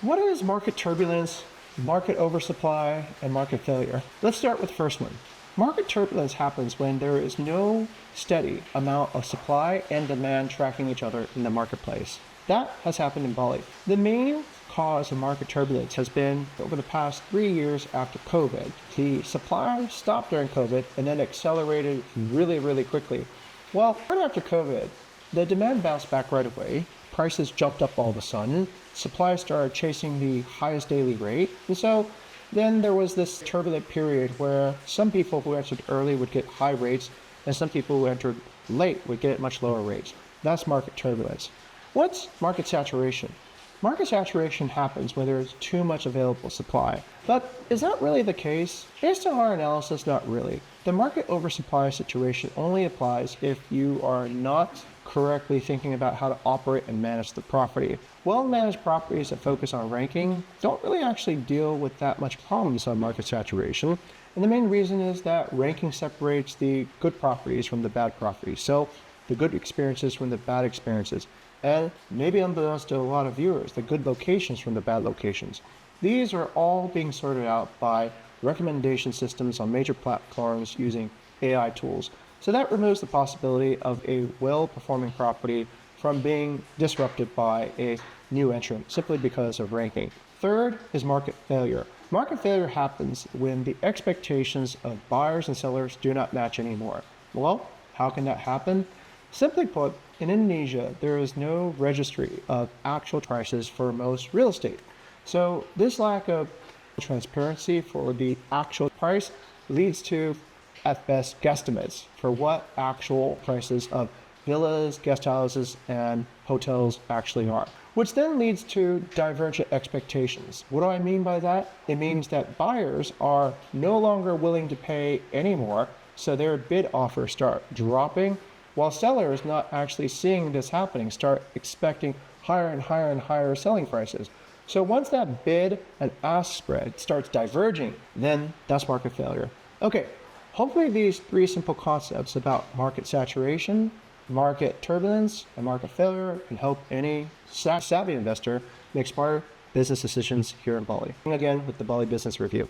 What is market turbulence, market oversupply, and market failure? Let's start with the first one. Market turbulence happens when there is no steady amount of supply and demand tracking each other in the marketplace. That has happened in Bali. The main cause of market turbulence has been over the past 3 years after COVID. The supply stopped during COVID and then accelerated really quickly. Well, right after COVID, the demand bounced back right away. Prices jumped up all of a sudden. Supply started chasing the highest daily rate. And so then there was this turbulent period where some people who entered early would get high rates and some people who entered late would get much lower rates. That's market turbulence. What's market saturation? Market saturation happens when there's too much available supply. But is that really the case? Based on our analysis, not really. The market oversupply situation only applies if you are not correctly thinking about how to operate and manage the property. Well-managed properties that focus on ranking don't really actually deal with that much problems on market saturation. And the main reason is that ranking separates the good properties from the bad properties. So the good experiences from the bad experiences. And maybe unbeknownst to a lot of viewers, the good locations from the bad locations. These are all being sorted out by recommendation systems on major platforms using AI tools. So that removes the possibility of a well-performing property from being disrupted by a new entrant simply because of ranking. Third is market failure. Market failure happens when the expectations of buyers and sellers do not match anymore. Well, how can that happen? Simply put, in Indonesia, there is no registry of actual prices for most real estate. So this lack of transparency for the actual price leads to, at best, guesstimates for what actual prices of villas, guest houses, and hotels actually are, which then leads to divergent expectations. What do I mean by that? It means that buyers are no longer willing to pay anymore, so their bid offers start dropping, while sellers, not actually seeing this happening, start expecting higher and higher selling prices. So once that bid and ask spread starts diverging, then that's market failure. Okay, hopefully these 3 simple concepts about market saturation, market turbulence, and market failure can help any savvy investor make smarter business decisions here in Bali. Again, with the Bali Business Review.